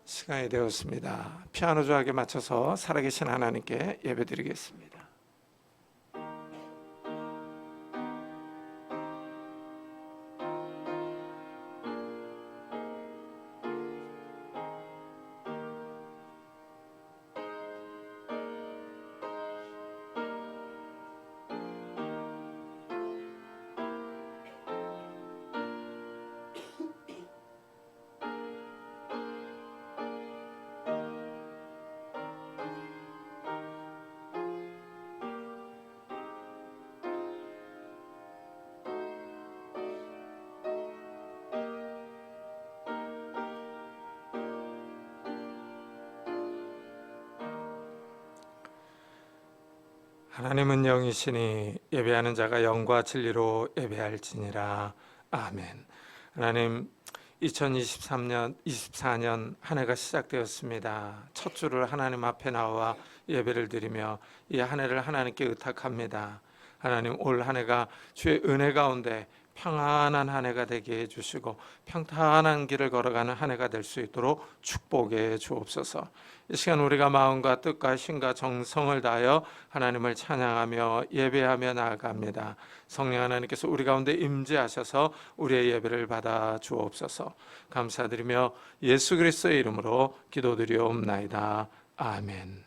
시간이 되었습니다. 피아노 조악에 맞춰서 살아계신 하나님께 예배드리겠습니다. 하나님은 영이시니 예배하는 자가 영과 진리로 예배할지니라. 아멘. 하나님, 2024년 한 해가 시작되었습니다. 첫 주를 하나님 앞에 나와 예배를 드리며 이 한 해를 하나님께 의탁합니다. 하나님, 올 한 해가 주의 은혜 가운데 평안한 한 해가 되게 해주시고 평탄한 길을 걸어가는 한 해가 될 수 있도록 축복해 주옵소서. 이 시간 우리가 마음과 뜻과 힘과 정성을 다하여 하나님을 찬양하며 예배하며 나아갑니다. 성령 하나님께서 우리 가운데 임재하셔서 우리의 예배를 받아 주옵소서. 감사드리며 예수 그리스도의 이름으로 기도드리옵나이다. 아멘.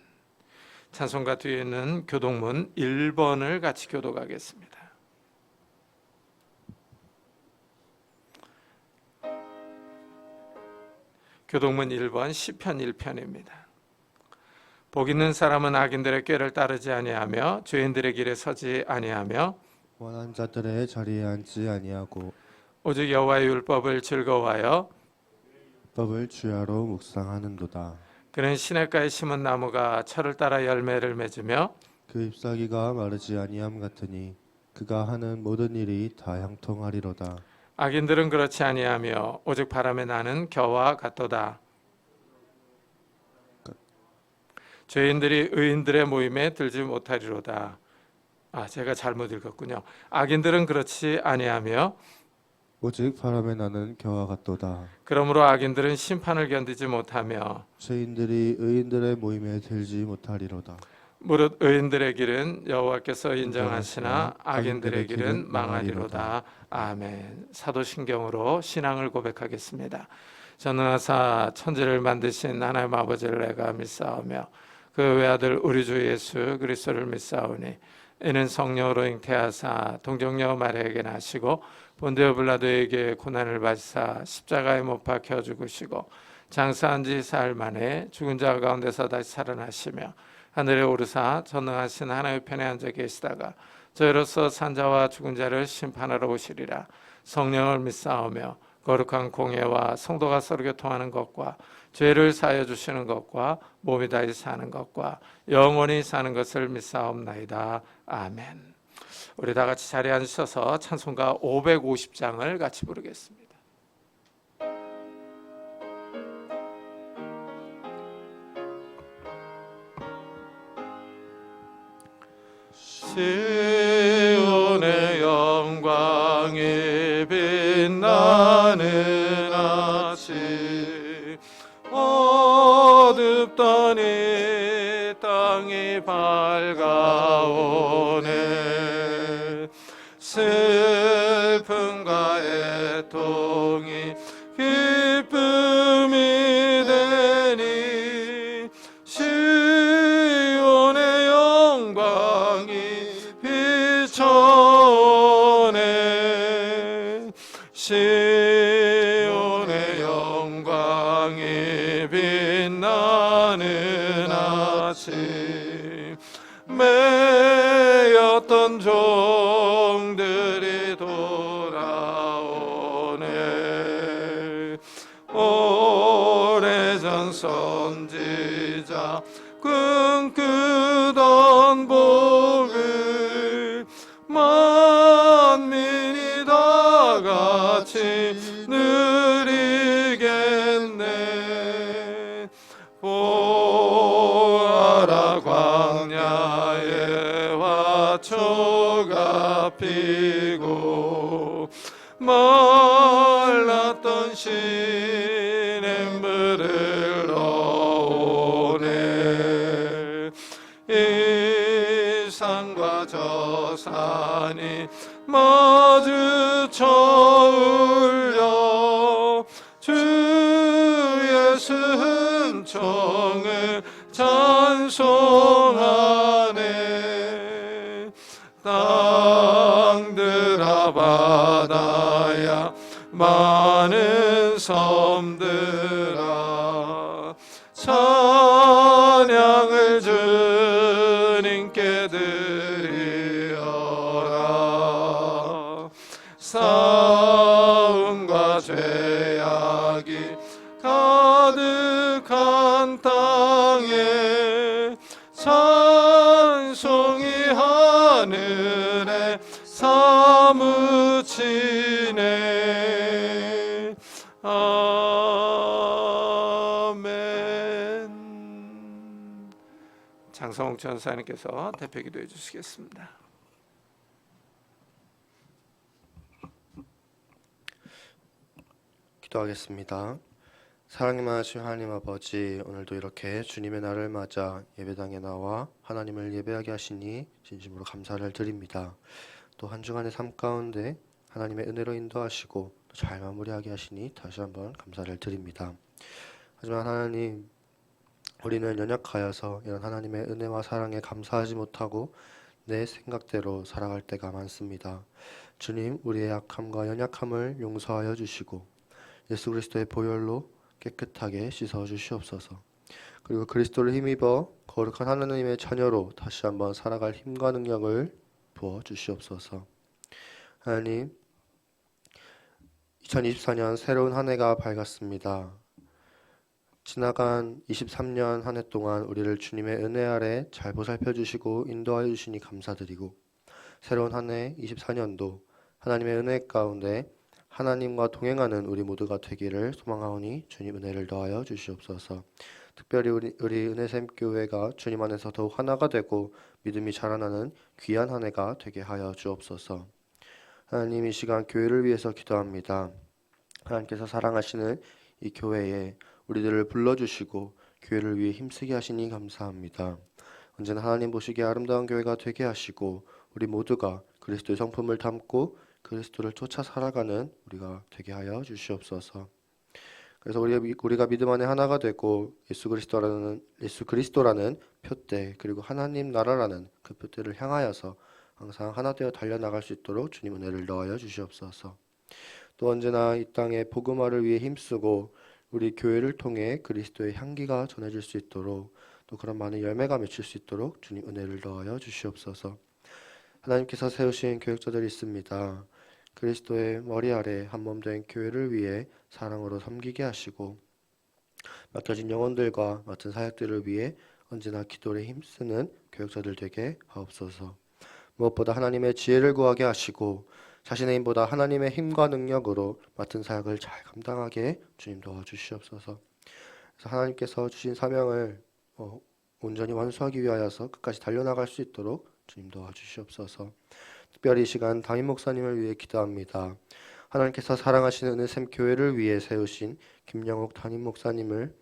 찬송가 뒤에 있는 교동문 1번을 같이 교독하겠습니다. 교동문 1번 시편 1편입니다. 복 있는 사람은 악인들의 꾀를 따르지 아니하며 죄인들의 길에 서지 아니하며 원한 자들의 자리에 앉지 아니하고 오직 여호와의 율법을 즐거워하여 법을 주야로 묵상하는도다. 그는 시냇가에 심은 나무가 철을 따라 열매를 맺으며 그 잎사귀가 마르지 아니함 같으니 그가 하는 모든 일이 다 형통하리로다. 악인들은 그렇지 아니하며 오직 바람에 나는 겨와 같도다. 죄인들이 의인들의 모임에 들지 못하리로다. 제가 잘못 읽었군요. 악인들은 그렇지 아니하며 오직 바람에 나는 겨와 같도다. 그러므로 악인들은 심판을 견디지 못하며 죄인들이 의인들의 모임에 들지 못하리로다. 무릇 의인들의 길은 여호와께서 인정하시나 악인들의 길은 망하리로다. 아멘. 사도신경으로 신앙을 고백하겠습니다. 전능하사 천지를 만드신 하나님 아버지를 내가 믿사오며 그 외아들 우리 주 예수 그리스도를 믿사오니 이는 성령으로 잉태하사 동정녀 마리아에게 나시고 본디오 빌라도에게 고난을 받으사 십자가에 못 박혀 죽으시고 장사한 지 사흘 만에 죽은 자 가운데서 다시 살아나시며 하늘에 오르사 전능하신 하나님의 편에 앉아 계시다가 저희로서 산자와 죽은 자를 심판하러 오시리라. 성령을 믿사오며 거룩한 공예와 성도가 서로 교통하는 것과 죄를 사하여 주시는 것과 몸이 다시 사는 것과 영원히 사는 것을 믿사옵나이다. 아멘. 우리 다 같이 자리에 앉으셔서 찬송가 550장을 같이 부르겠습니다. 시온의 영광이 빛나는 아침 어둡던 이 땅이 밝아오네. 슬픔과 애통이 기쁨이 되니 시온의 영광이 비춰오네. 시온의 영광이 빛나는 아침 매였던 종들이 돌아오네. 오래전 선지자 꿈꾸던 복을 만민이 다 같이 누리겠네. 보아라 광야에 화초가 피고 말랐던 시냇물을 산이 마주쳐 울려 주의 순종을 찬송하네. 땅들아 바다야 많은 섬들아 찬양을 주님께 드리어라. 싸움과 죄악이 가득한 땅에 찬송이 하늘에 사무치네. 아멘. 장성욱 전사님께서 대표 기도해 주시겠습니다. 기도하겠습니다. 사랑이 많으신 하나님 아버지, 오늘도 이렇게 주님의 날을 맞아 예배당에 나와 하나님을 예배하게 하시니 진심으로 감사를 드립니다. 또 한 주간의 삶 가운데 하나님의 은혜로 인도하시고 또 잘 마무리하게 하시니 다시 한번 감사를 드립니다. 하지만 하나님, 우리는 연약하여서 이런 하나님의 은혜와 사랑에 감사하지 못하고 내 생각대로 살아갈 때가 많습니다. 주님, 우리의 약함과 연약함을 용서하여 주시고 예수 그리스도의 보혈로 깨끗하게 씻어 주시옵소서. 그리고 그리스도를 힘입어 거룩한 하나님의 자녀로 다시 한번 살아갈 힘과 능력을 부어 주시옵소서. 하나님, 2024년 새로운 한 해가 밝았습니다. 지나간 23년 한 해 동안 우리를 주님의 은혜 아래 잘 보살펴 주시고 인도하여 주시니 감사드리고, 새로운 한 해 24년도 하나님의 은혜 가운데 하나님과 동행하는 우리 모두가 되기를 소망하오니 주님 은혜를 더하여 주시옵소서. 특별히 우리 은혜샘 교회가 주님 안에서 더욱 하나가 되고 믿음이 자라나는 귀한 한 해가 되게 하여 주옵소서. 하나님, 이 시간 교회를 위해서 기도합니다. 하나님께서 사랑하시는 이 교회에 우리들을 불러주시고 교회를 위해 힘쓰게 하시니 감사합니다. 언제나 하나님 보시기에 아름다운 교회가 되게 하시고 우리 모두가 그리스도의 성품을 담고 그리스도를 쫓아 살아가는 우리가 되게 하여 주시옵소서. 그래서 우리가 믿음 안에 하나가 되고 예수 그리스도라는 표대, 그리고 하나님 나라라는 그 표대를 향하여서 항상 하나 되어 달려나갈 수 있도록 주님 은혜를 넣어여 주시옵소서. 또 언제나 이 땅에 복음화를 위해 힘쓰고 우리 교회를 통해 그리스도의 향기가 전해질 수 있도록, 또 그런 많은 열매가 맺힐 수 있도록 주님 은혜를 넣어여 주시옵소서. 하나님께서 세우신 교역자들이 있습니다. 그리스도의 머리 아래 한몸 된 교회를 위해 사랑으로 섬기게 하시고 맡겨진 영혼들과 맡은 사역들을 위해 언제나 기도에 힘쓰는 교역자들 되게 하옵소서. 무엇보다 하나님의 지혜를 구하게 하시고 자신의 힘보다 하나님의 힘과 능력으로 맡은 사역을 잘 감당하게 주님 도와주시옵소서. 그래서 하나님께서 주신 사명을 온전히 완수하기 위하여서 끝까지 달려나갈 수 있도록 주님 도와주시옵소서. 특별히 이 시간 담임 목사님을 위해 기도합니다. 하나님께서 사랑하시는 은혜샘 교회를 위해 세우신 김영옥 담임 목사님을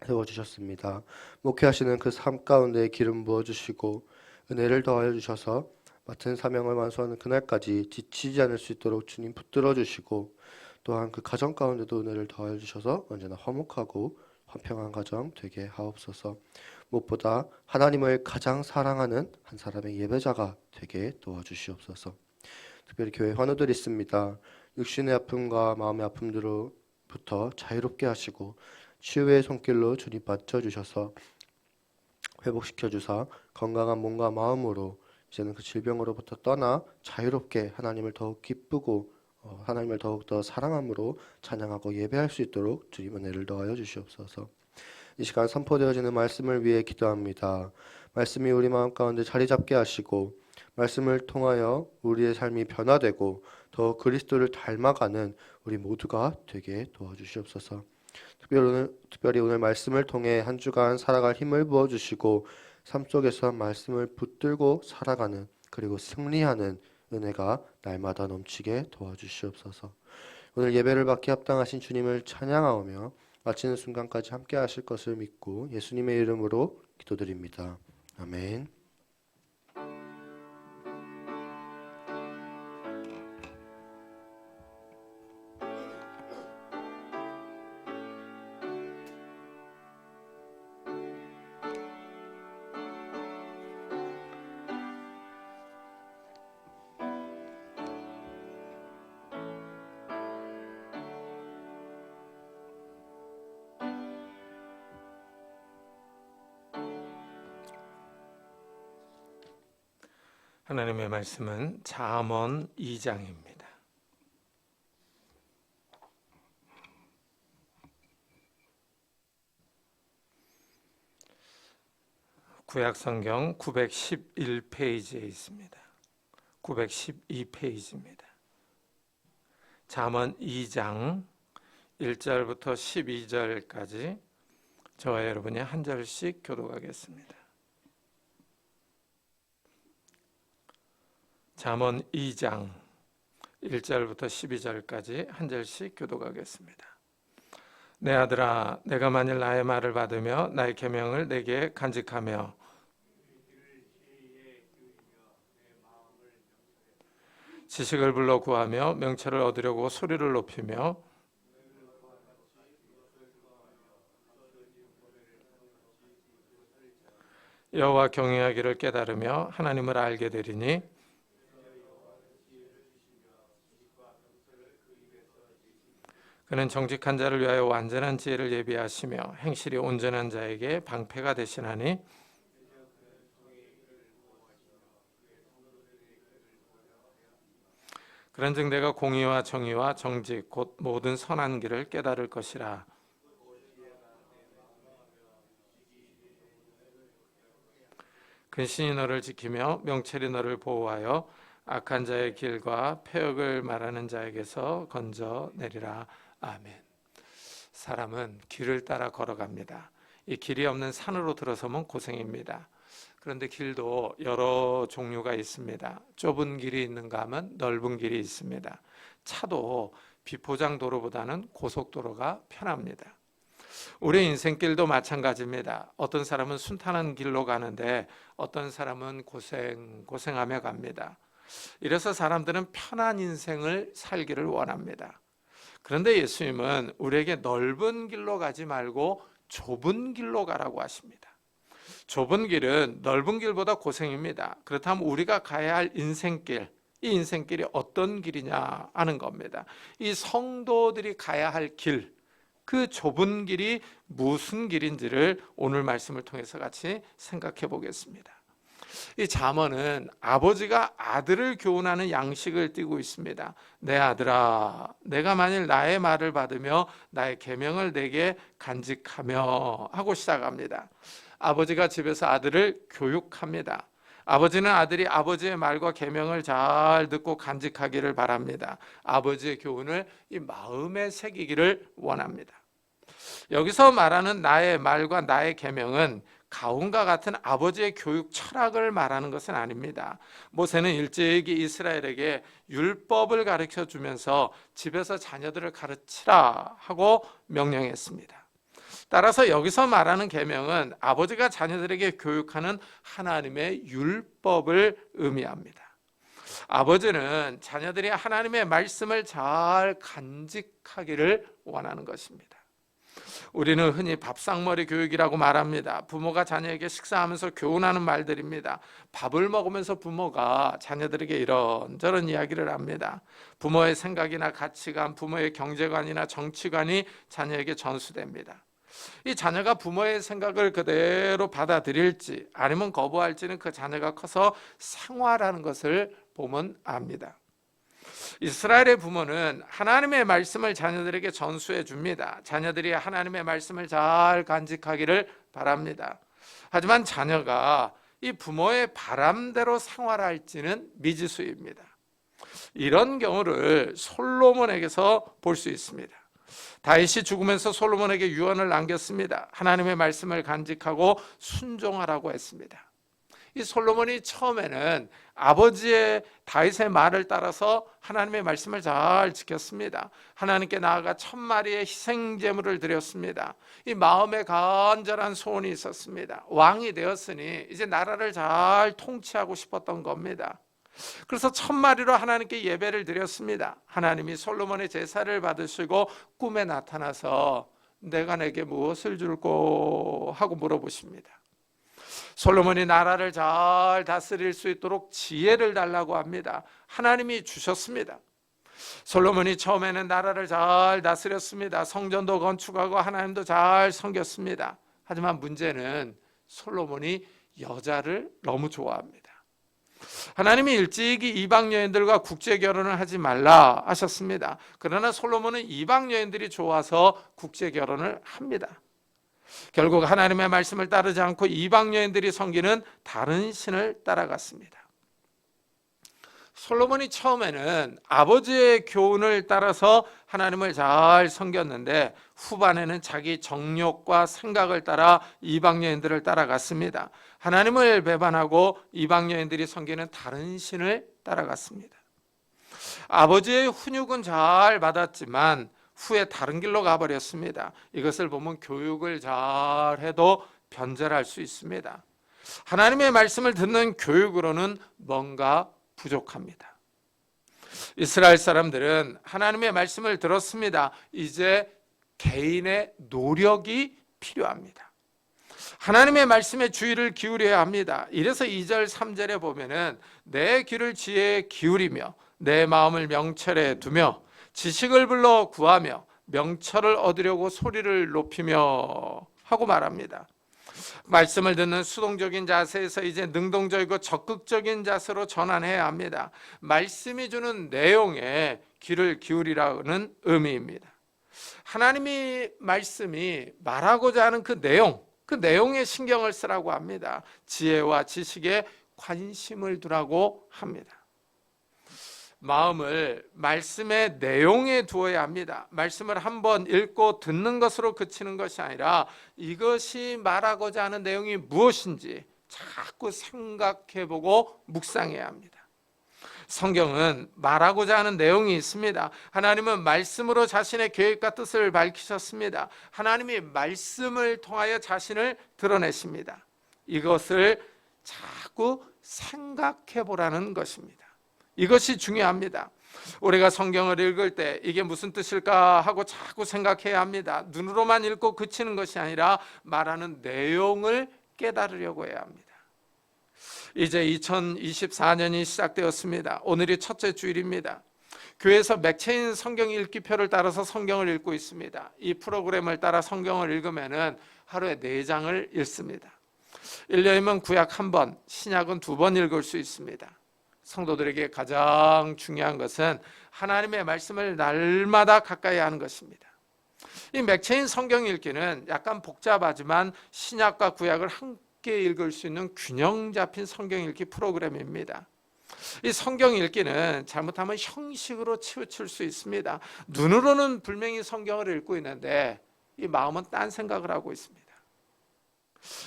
세워주셨습니다. 목회하시는 그 삶 가운데 기름 부어주시고 은혜를 더하여 주셔서 맡은 사명을 완수하는 그날까지 지치지 않을 수 있도록 주님 붙들어 주시고, 또한 그 가정 가운데도 은혜를 더하여 주셔서 언제나 화목하고 화평한 가정 되게 하옵소서. 무엇보다 하나님을 가장 사랑하는 한 사람의 예배자가 되게 도와주시옵소서. 특별히 교회 환우들이 있습니다. 육신의 아픔과 마음의 아픔으로부터 자유롭게 하시고 치유의 손길로 주님 맞춰주셔서 회복시켜 주사 건강한 몸과 마음으로 이제는 그 질병으로부터 떠나 자유롭게 하나님을 더욱 기쁘고 하나님을 더욱더 사랑함으로 찬양하고 예배할 수 있도록 주님 은혜를 더하여 주시옵소서. 이 시간 선포되어지는 말씀을 위해 기도합니다. 말씀이 우리 마음 가운데 자리 잡게 하시고 말씀을 통하여 우리의 삶이 변화되고 더 그리스도를 닮아가는 우리 모두가 되게 도와주시옵소서. 특별히 오늘 말씀을 통해 한 주간 살아갈 힘을 부어주시고 삶 속에서 말씀을 붙들고 살아가는, 그리고 승리하는 은혜가 날마다 넘치게 도와주시옵소서. 오늘 예배를 받기 합당하신 주님을 찬양하오며 마치는 순간까지 함께 하실 것을 믿고 예수님의 이름으로 기도드립니다. 아멘. 하나님의 말씀은 잠언 2장입니다. 구약성경 911페이지에 있습니다. 912페이지입니다. 잠언 2장 1절부터 12절까지 저와 여러분이 한 절씩 교독하겠습니다. 잠언 2장 1절부터 12절까지 한 절씩 교독하겠습니다. 내 아들아, 내가 만일 나의 말을 받으며 나의 계명을 내게 간직하며 지식을 불러 구하며 명철을 얻으려고 소리를 높이며 여호와 경외하기를 깨달으며 하나님을 알게 되리니 그는 정직한 자를 위하여 완전한 지혜를 예비하시며 행실이 온전한 자에게 방패가 되시나니 그런즉 내가 공의와 정의와 정직 곧 모든 선한 길을 깨달을 것이라. 근신이 너를 지키며 명철이 너를 보호하여 악한 자의 길과 패역을 말하는 자에게서 건져내리라. 아멘. 사람은 길을 따라 걸어갑니다. 이 길이 없는 산으로 들어서면 고생입니다. 그런데 길도 여러 종류가 있습니다. 좁은 길이 있는가 하면 넓은 길이 있습니다. 차도 비포장 도로보다는 고속도로가 편합니다. 우리 인생길도 마찬가지입니다. 어떤 사람은 순탄한 길로 가는데 어떤 사람은 고생하며 갑니다. 이래서 사람들은 편한 인생을 살기를 원합니다. 그런데 예수님은 우리에게 넓은 길로 가지 말고 좁은 길로 가라고 하십니다. 좁은 길은 넓은 길보다 고생입니다. 그렇다면 우리가 가야 할 인생길, 이 인생길이 어떤 길이냐 하는 겁니다. 이 성도들이 가야 할 길, 그 좁은 길이 무슨 길인지를 오늘 말씀을 통해서 같이 생각해 보겠습니다. 이 잠언은 아버지가 아들을 교훈하는 양식을 띠고 있습니다. 내 아들아, 내가 만일 나의 말을 받으며 나의 계명을 내게 간직하며 하고 시작합니다. 아버지가 집에서 아들을 교육합니다. 아버지는 아들이 아버지의 말과 계명을 잘 듣고 간직하기를 바랍니다. 아버지의 교훈을 이 마음에 새기기를 원합니다. 여기서 말하는 나의 말과 나의 계명은 가훈과 같은 아버지의 교육 철학을 말하는 것은 아닙니다. 모세는 일찍이 이스라엘에게 율법을 가르쳐 주면서 집에서 자녀들을 가르치라 하고 명령했습니다. 따라서 여기서 말하는 계명은 아버지가 자녀들에게 교육하는 하나님의 율법을 의미합니다. 아버지는 자녀들이 하나님의 말씀을 잘 간직하기를 원하는 것입니다. 우리는 흔히 밥상머리 교육이라고 말합니다. 부모가 자녀에게 식사하면서 교훈하는 말들입니다. 밥을 먹으면서 부모가 자녀들에게 이런저런 이야기를 합니다. 부모의 생각이나 가치관, 부모의 경제관이나 정치관이 자녀에게 전수됩니다. 이 자녀가 부모의 생각을 그대로 받아들일지 아니면 거부할지는 그 자녀가 커서 생활하는 것을 보면 압니다. 이스라엘의 부모는 하나님의 말씀을 자녀들에게 전수해 줍니다. 자녀들이 하나님의 말씀을 잘 간직하기를 바랍니다. 하지만 자녀가 이 부모의 바람대로 생활할지는 미지수입니다. 이런 경우를 솔로몬에게서 볼 수 있습니다. 다윗이 죽으면서 솔로몬에게 유언을 남겼습니다. 하나님의 말씀을 간직하고 순종하라고 했습니다. 이 솔로몬이 처음에는 아버지의 다윗의 말을 따라서 하나님의 말씀을 잘 지켰습니다. 하나님께 나아가 1000마리의 희생제물을 드렸습니다. 이 마음에 간절한 소원이 있었습니다. 왕이 되었으니 이제 나라를 잘 통치하고 싶었던 겁니다. 그래서 1000마리로 하나님께 예배를 드렸습니다. 하나님이 솔로몬의 제사를 받으시고 꿈에 나타나서 내가 내게 무엇을 줄꼬 하고 물어보십니다. 솔로몬이 나라를 잘 다스릴 수 있도록 지혜를 달라고 합니다. 하나님이 주셨습니다. 솔로몬이 처음에는 나라를 잘 다스렸습니다. 성전도 건축하고 하나님도 잘 섬겼습니다. 하지만 문제는 솔로몬이 여자를 너무 좋아합니다. 하나님이 일찍이 이방 여인들과 국제 결혼을 하지 말라 하셨습니다. 그러나 솔로몬은 이방 여인들이 좋아서 국제 결혼을 합니다. 결국 하나님의 말씀을 따르지 않고 이방 여인들이 섬기는 다른 신을 따라갔습니다. 솔로몬이 처음에는 아버지의 교훈을 따라서 하나님을 잘 섬겼는데 후반에는 자기 정욕과 생각을 따라 이방 여인들을 따라갔습니다. 하나님을 배반하고 이방 여인들이 섬기는 다른 신을 따라갔습니다. 아버지의 훈육은 잘 받았지만 후에 다른 길로 가버렸습니다. 이것을 보면 교육을 잘 해도 변절할 수 있습니다. 하나님의 말씀을 듣는 교육으로는 뭔가 부족합니다. 이스라엘 사람들은 하나님의 말씀을 들었습니다. 이제 개인의 노력이 필요합니다. 하나님의 말씀에 주의를 기울여야 합니다. 이래서 2절 3절에 보면은 내 귀를 지혜에 기울이며 내 마음을 명철에 두며 지식을 불러 구하며 명철을 얻으려고 소리를 높이며 하고 말합니다. 말씀을 듣는 수동적인 자세에서 이제 능동적이고 적극적인 자세로 전환해야 합니다. 말씀이 주는 내용에 귀를 기울이라는 의미입니다. 하나님의 말씀이 말하고자 하는 그 내용에 신경을 쓰라고 합니다. 지혜와 지식에 관심을 두라고 합니다. 마음을 말씀의 내용에 두어야 합니다. 말씀을 한번 읽고 듣는 것으로 그치는 것이 아니라 이것이 말하고자 하는 내용이 무엇인지 자꾸 생각해보고 묵상해야 합니다. 성경은 말하고자 하는 내용이 있습니다. 하나님은 말씀으로 자신의 계획과 뜻을 밝히셨습니다. 하나님이 말씀을 통하여 자신을 드러내십니다. 이것을 자꾸 생각해보라는 것입니다. 이것이 중요합니다. 우리가 성경을 읽을 때 이게 무슨 뜻일까 하고 자꾸 생각해야 합니다. 눈으로만 읽고 그치는 것이 아니라 말하는 내용을 깨달으려고 해야 합니다. 이제 2024년이 시작되었습니다. 오늘이 첫째 주일입니다. 교회에서 맥체인 성경 읽기표를 따라서 성경을 읽고 있습니다. 이 프로그램을 따라 성경을 읽으면 하루에 4장을 읽습니다. 1년이면 구약 1번, 신약은 2번 읽을 수 있습니다. 성도들에게 가장 중요한 것은 하나님의 말씀을 날마다 가까이 하는 것입니다. 이 맥체인 성경 읽기는 약간 복잡하지만 신약과 구약을 함께 읽을 수 있는 균형 잡힌 성경 읽기 프로그램입니다. 이 성경 읽기는 잘못하면 형식으로 치우칠 수 있습니다. 눈으로는 분명히 성경을 읽고 있는데 이 마음은 딴 생각을 하고 있습니다.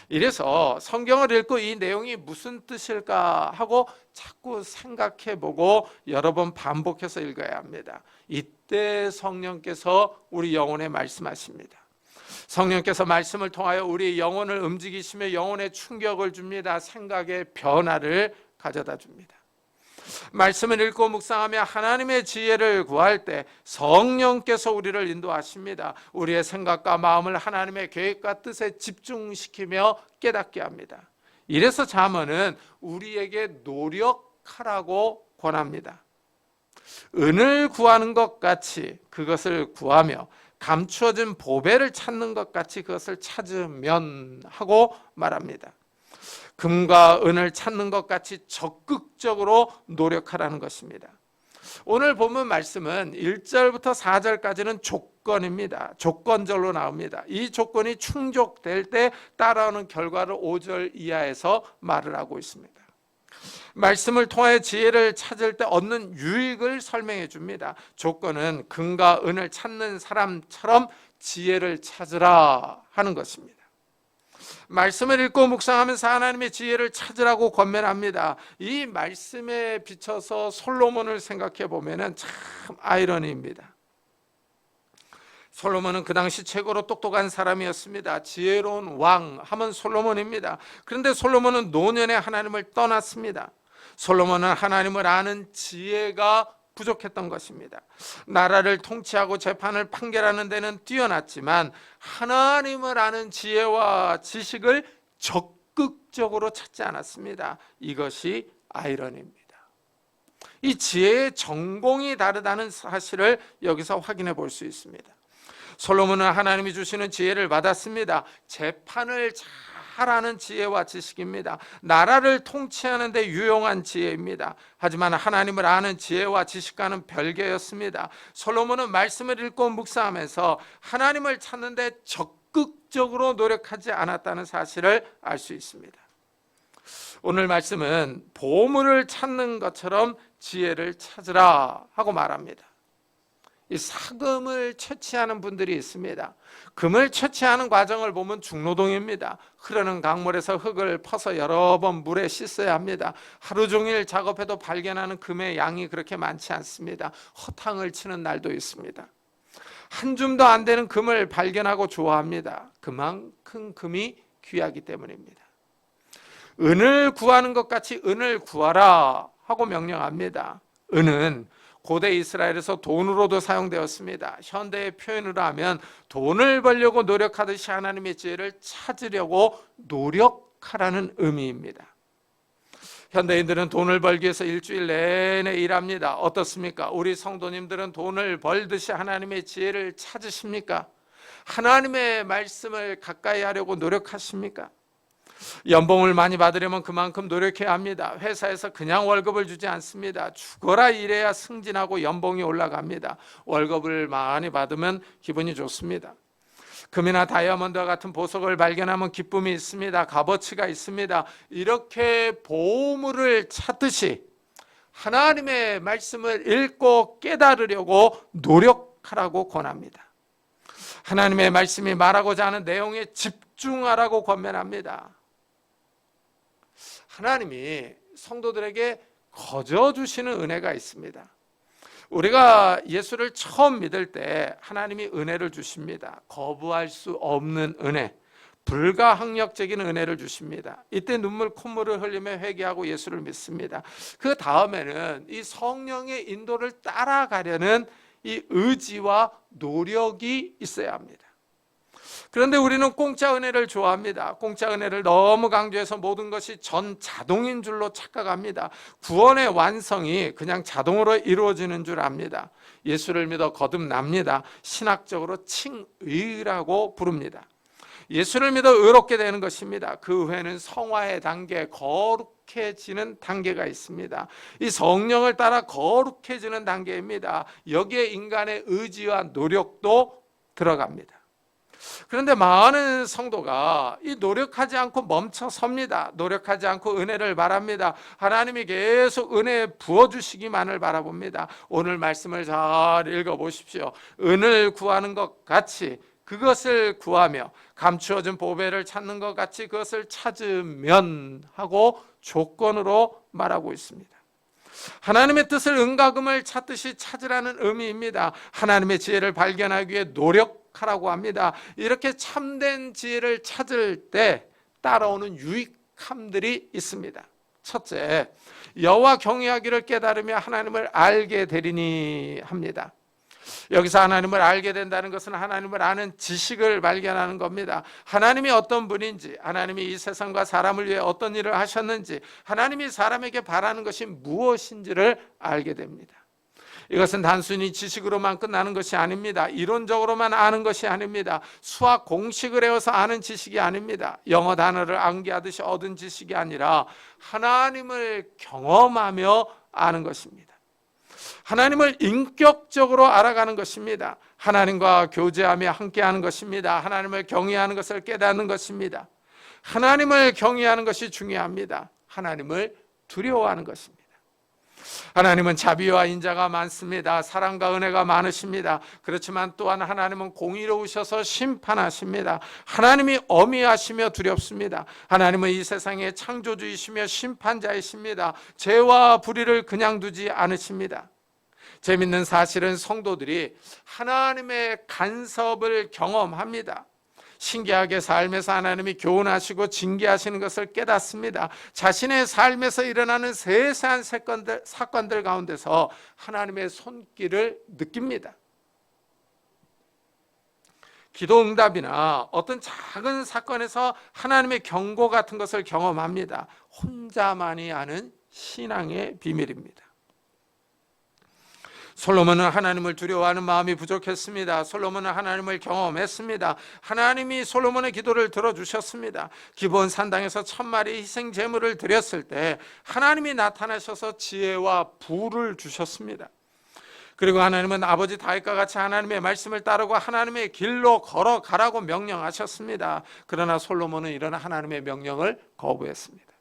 이래서 성경을 읽고 이 내용이 무슨 뜻일까 하고 자꾸 생각해보고 여러 번 반복해서 읽어야 합니다. 이때 성령께서 우리 영혼에 말씀하십니다. 성령께서 말씀을 통하여 우리 영혼을 움직이시며 영혼에 충격을 줍니다. 생각의 변화를 가져다 줍니다. 말씀을 읽고 묵상하며 하나님의 지혜를 구할 때 성령께서 우리를 인도하십니다. 우리의 생각과 마음을 하나님의 계획과 뜻에 집중시키며 깨닫게 합니다. 이래서 잠언은 우리에게 노력하라고 권합니다. 은을 구하는 것 같이 그것을 구하며 감추어진 보배를 찾는 것 같이 그것을 찾으면 하고 말합니다. 금과 은을 찾는 것 같이 적극적으로 노력하라는 것입니다. 오늘 본문 말씀은 1절부터 4절까지는 조건입니다. 조건절로 나옵니다. 이 조건이 충족될 때 따라오는 결과를 5절 이하에서 말을 하고 있습니다. 말씀을 통해 지혜를 찾을 때 얻는 유익을 설명해 줍니다. 조건은 금과 은을 찾는 사람처럼 지혜를 찾으라 하는 것입니다. 말씀을 읽고 묵상하면서 하나님의 지혜를 찾으라고 권면합니다. 이 말씀에 비춰서 솔로몬을 생각해 보면 참 아이러니입니다. 솔로몬은 그 당시 최고로 똑똑한 사람이었습니다. 지혜로운 왕 하면 솔로몬입니다. 그런데 솔로몬은 노년에 하나님을 떠났습니다. 솔로몬은 하나님을 아는 지혜가 부족했던 것입니다. 나라를 통치하고 재판을 판결하는 데는 뛰어났지만 하나님을 아는 지혜와 지식을 적극적으로 찾지 않았습니다. 이것이 아이러니입니다. 이 지혜의 전공이 다르다는 사실을 여기서 확인해 볼 수 있습니다. 솔로몬은 하나님이 주시는 지혜를 받았습니다. 재판을 잘 아는 지혜와 지식입니다. 나라를 통치하는 데 유용한 지혜입니다. 하지만 하나님을 아는 지혜와 지식과는 별개였습니다. 솔로몬은 말씀을 읽고 묵상하면서 하나님을 찾는 데 적극적으로 노력하지 않았다는 사실을 알 수 있습니다. 오늘 말씀은 보물을 찾는 것처럼 지혜를 찾으라 하고 말합니다. 이 사금을 채취하는 분들이 있습니다. 금을 채취하는 과정을 보면 중노동입니다. 흐르는 강물에서 흙을 퍼서 여러 번 물에 씻어야 합니다. 하루 종일 작업해도 발견하는 금의 양이 그렇게 많지 않습니다. 허탕을 치는 날도 있습니다. 한 줌도 안 되는 금을 발견하고 좋아합니다. 그만큼 금이 귀하기 때문입니다. 은을 구하는 것 같이 은을 구하라 하고 명령합니다. 은은 고대 이스라엘에서 돈으로도 사용되었습니다. 현대의 표현으로 하면 돈을 벌려고 노력하듯이 하나님의 지혜를 찾으려고 노력하라는 의미입니다. 현대인들은 돈을 벌기 위해서 일주일 내내 일합니다. 어떻습니까? 우리 성도님들은 돈을 벌듯이 하나님의 지혜를 찾으십니까? 하나님의 말씀을 가까이 하려고 노력하십니까? 연봉을 많이 받으려면 그만큼 노력해야 합니다. 회사에서 그냥 월급을 주지 않습니다. 죽어라 일해야 승진하고 연봉이 올라갑니다. 월급을 많이 받으면 기분이 좋습니다. 금이나 다이아몬드와 같은 보석을 발견하면 기쁨이 있습니다. 값어치가 있습니다. 이렇게 보물을 찾듯이 하나님의 말씀을 읽고 깨달으려고 노력하라고 권합니다. 하나님의 말씀이 말하고자 하는 내용에 집중하라고 권면합니다. 하나님이 성도들에게 거저 주시는 은혜가 있습니다. 우리가 예수를 처음 믿을 때 하나님이 은혜를 주십니다. 거부할 수 없는 은혜, 불가항력적인 은혜를 주십니다. 이때 눈물 콧물을 흘리며 회개하고 예수를 믿습니다. 그 다음에는 이 성령의 인도를 따라가려는 이 의지와 노력이 있어야 합니다. 그런데 우리는 공짜 은혜를 좋아합니다. 공짜 은혜를 너무 강조해서 모든 것이 전 자동인 줄로 착각합니다. 구원의 완성이 그냥 자동으로 이루어지는 줄 압니다. 예수를 믿어 거듭납니다. 신학적으로 칭의라고 부릅니다. 예수를 믿어 의롭게 되는 것입니다. 그 후에는 성화의 단계, 거룩해지는 단계가 있습니다. 이 성령을 따라 거룩해지는 단계입니다. 여기에 인간의 의지와 노력도 들어갑니다. 그런데 많은 성도가 이 노력하지 않고 멈춰섭니다. 노력하지 않고 은혜를 바랍니다. 하나님이 계속 은혜 부어주시기만을 바라봅니다. 오늘 말씀을 잘 읽어보십시오. 은을 구하는 것 같이 그것을 구하며 감추어진 보배를 찾는 것 같이 그것을 찾으면 하고 조건으로 말하고 있습니다. 하나님의 뜻을 은과 금을 찾듯이 찾으라는 의미입니다. 하나님의 지혜를 발견하기 위해 노력하라고 합니다. 이렇게 참된 지혜를 찾을 때 따라오는 유익함들이 있습니다. 첫째, 여호와 경외하기를 깨달으며 하나님을 알게 되리니 합니다. 여기서 하나님을 알게 된다는 것은 하나님을 아는 지식을 발견하는 겁니다. 하나님이 어떤 분인지, 하나님이 이 세상과 사람을 위해 어떤 일을 하셨는지, 하나님이 사람에게 바라는 것이 무엇인지를 알게 됩니다. 이것은 단순히 지식으로만 끝나는 것이 아닙니다. 이론적으로만 아는 것이 아닙니다. 수학 공식을 외워서 아는 지식이 아닙니다. 영어 단어를 암기하듯이 얻은 지식이 아니라 하나님을 경험하며 아는 것입니다. 하나님을 인격적으로 알아가는 것입니다. 하나님과 교제하며 함께하는 것입니다. 하나님을 경외하는 것을 깨닫는 것입니다. 하나님을 경외하는 것이 중요합니다. 하나님을 두려워하는 것입니다. 하나님은 자비와 인자가 많습니다. 사랑과 은혜가 많으십니다. 그렇지만 또한 하나님은 공의로우셔서 심판하십니다. 하나님이 어미하시며 두렵습니다. 하나님은 이 세상의 창조주이시며 심판자이십니다. 죄와 불의를 그냥 두지 않으십니다. 재밌는 사실은 성도들이 하나님의 간섭을 경험합니다. 신기하게 삶에서 하나님이 교훈하시고 징계하시는 것을 깨닫습니다. 자신의 삶에서 일어나는 세세한 사건들 가운데서 하나님의 손길을 느낍니다. 기도 응답이나 어떤 작은 사건에서 하나님의 경고 같은 것을 경험합니다. 혼자만이 아는 신앙의 비밀입니다. 솔로몬은 하나님을 두려워하는 마음이 부족했습니다. 솔로몬은 하나님을 경험했습니다. 하나님이 솔로몬의 기도를 들어주셨습니다. 기브온 산당에서 1000마리 희생 제물을 드렸을 때 하나님이 나타나셔서 지혜와 부를 주셨습니다. 그리고 하나님은 아버지 다윗과 같이 하나님의 말씀을 따르고 하나님의 길로 걸어가라고 명령하셨습니다. 그러나 솔로몬은 이런 하나님의 명령을 거부했습니다.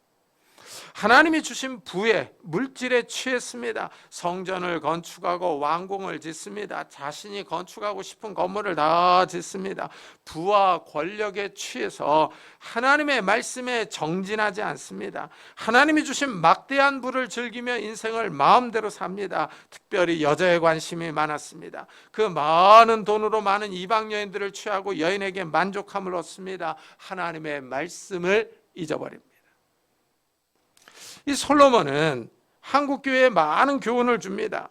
하나님이 주신 부에 물질에 취했습니다. 성전을 건축하고 왕궁을 짓습니다. 자신이 건축하고 싶은 건물을 다 짓습니다. 부와 권력에 취해서 하나님의 말씀에 정진하지 않습니다. 하나님이 주신 막대한 부를 즐기며 인생을 마음대로 삽니다. 특별히 여자에 관심이 많았습니다. 그 많은 돈으로 많은 이방 여인들을 취하고 여인에게 만족함을 얻습니다. 하나님의 말씀을 잊어버립니다. 이 솔로몬은 한국교회에 많은 교훈을 줍니다.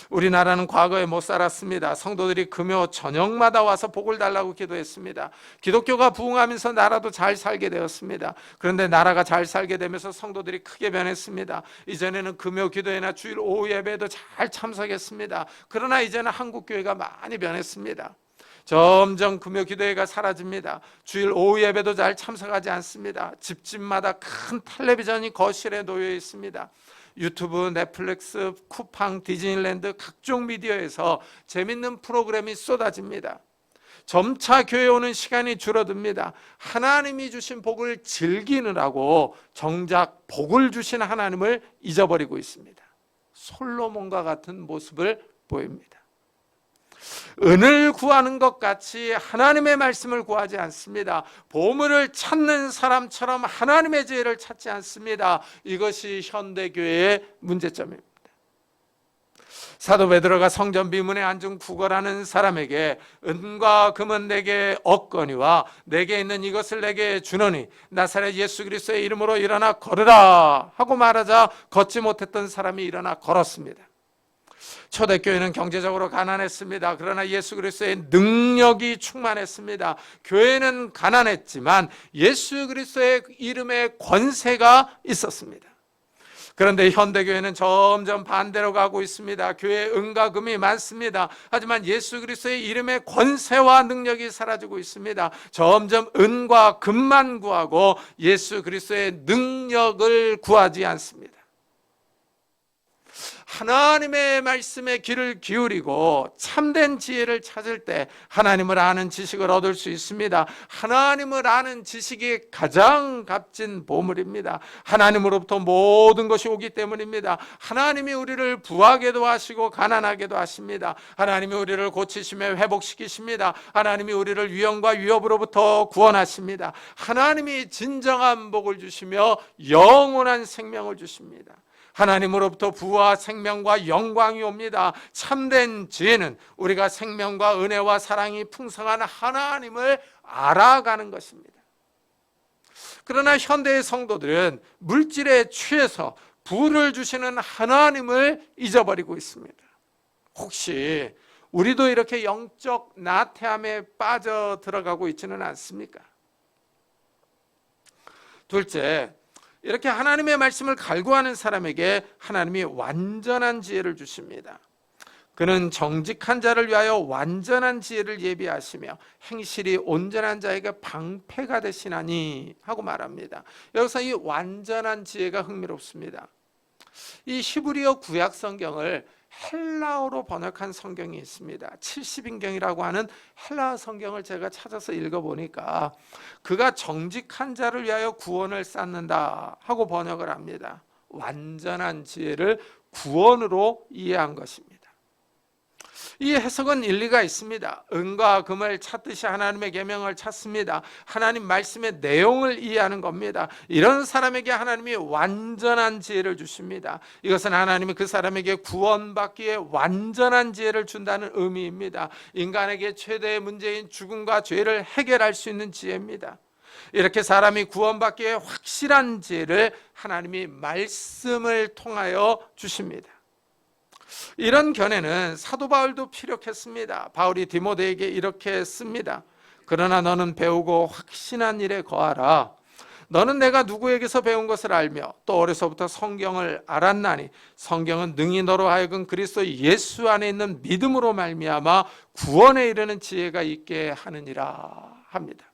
우리나라는 과거에 못 살았습니다. 성도들이 금요 저녁마다 와서 복을 달라고 기도했습니다. 기독교가 부흥하면서 나라도 잘 살게 되었습니다. 그런데 나라가 잘 살게 되면서 성도들이 크게 변했습니다. 이전에는 금요 기도회나 주일 오후 예배에도 잘 참석했습니다. 그러나 이제는 한국교회가 많이 변했습니다. 점점 금요 기도회가 사라집니다. 주일 오후 예배도 잘 참석하지 않습니다. 집집마다 큰 텔레비전이 거실에 놓여 있습니다. 유튜브, 넷플릭스, 쿠팡, 디즈니랜드 각종 미디어에서 재밌는 프로그램이 쏟아집니다. 점차 교회에 오는 시간이 줄어듭니다. 하나님이 주신 복을 즐기느라고 정작 복을 주신 하나님을 잊어버리고 있습니다. 솔로몬과 같은 모습을 보입니다. 은을 구하는 것 같이 하나님의 말씀을 구하지 않습니다. 보물을 찾는 사람처럼 하나님의 지혜를 찾지 않습니다. 이것이 현대교회의 문제점입니다. 사도 베드로가 성전 비문에 앉은 구걸하는 사람에게 은과 금은 내게 얻거니와 내게 있는 이것을 내게 주노니 나사렛 예수 그리스도의 이름으로 일어나 걸으라 하고 말하자 걷지 못했던 사람이 일어나 걸었습니다. 초대교회는 경제적으로 가난했습니다. 그러나 예수 그리스도의 능력이 충만했습니다. 교회는 가난했지만 예수 그리스도의 이름에 권세가 있었습니다. 그런데 현대교회는 점점 반대로 가고 있습니다. 교회에 은과 금이 많습니다. 하지만 예수 그리스도의 이름의 권세와 능력이 사라지고 있습니다. 점점 은과 금만 구하고 예수 그리스도의 능력을 구하지 않습니다. 하나님의 말씀에 귀를 기울이고 참된 지혜를 찾을 때 하나님을 아는 지식을 얻을 수 있습니다. 하나님을 아는 지식이 가장 값진 보물입니다. 하나님으로부터 모든 것이 오기 때문입니다. 하나님이 우리를 부하게도 하시고 가난하게도 하십니다. 하나님이 우리를 고치시며 회복시키십니다. 하나님이 우리를 위험과 위협으로부터 구원하십니다. 하나님이 진정한 복을 주시며 영원한 생명을 주십니다. 하나님으로부터 부와 생명과 영광이 옵니다. 참된 지혜는 우리가 생명과 은혜와 사랑이 풍성한 하나님을 알아가는 것입니다. 그러나 현대의 성도들은 물질에 취해서 부를 주시는 하나님을 잊어버리고 있습니다. 혹시 우리도 이렇게 영적 나태함에 빠져 들어가고 있지는 않습니까? 둘째, 이렇게 하나님의 말씀을 갈구하는 사람에게 하나님이 완전한 지혜를 주십니다. 그는 정직한 자를 위하여 완전한 지혜를 예비하시며 행실이 온전한 자에게 방패가 되시나니 하고 말합니다. 여기서 이 완전한 지혜가 흥미롭습니다. 이 히브리어 구약 성경을 헬라어로 번역한 성경이 있습니다. 70인경이라고 하는 헬라어 성경을 제가 찾아서 읽어보니까 그가 정직한 자를 위하여 구원을 쌓는다 하고 번역을 합니다. 완전한 지혜를 구원으로 이해한 것입니다. 이 해석은 일리가 있습니다. 은과 금을 찾듯이 하나님의 계명을 찾습니다. 하나님 말씀의 내용을 이해하는 겁니다. 이런 사람에게 하나님이 완전한 지혜를 주십니다. 이것은 하나님이 그 사람에게 구원받기에 완전한 지혜를 준다는 의미입니다. 인간에게 최대의 문제인 죽음과 죄를 해결할 수 있는 지혜입니다. 이렇게 사람이 구원받기에 확실한 지혜를 하나님이 말씀을 통하여 주십니다. 이런 견해는 사도 바울도 피력했습니다. 바울이 디모데에게 이렇게 씁니다. 그러나 너는 배우고 확신한 일에 거하라. 너는 내가 누구에게서 배운 것을 알며 또 어려서부터 성경을 알았나니 성경은 능히 너로 하여금 그리스도 예수 안에 있는 믿음으로 말미암아 구원에 이르는 지혜가 있게 하느니라 합니다.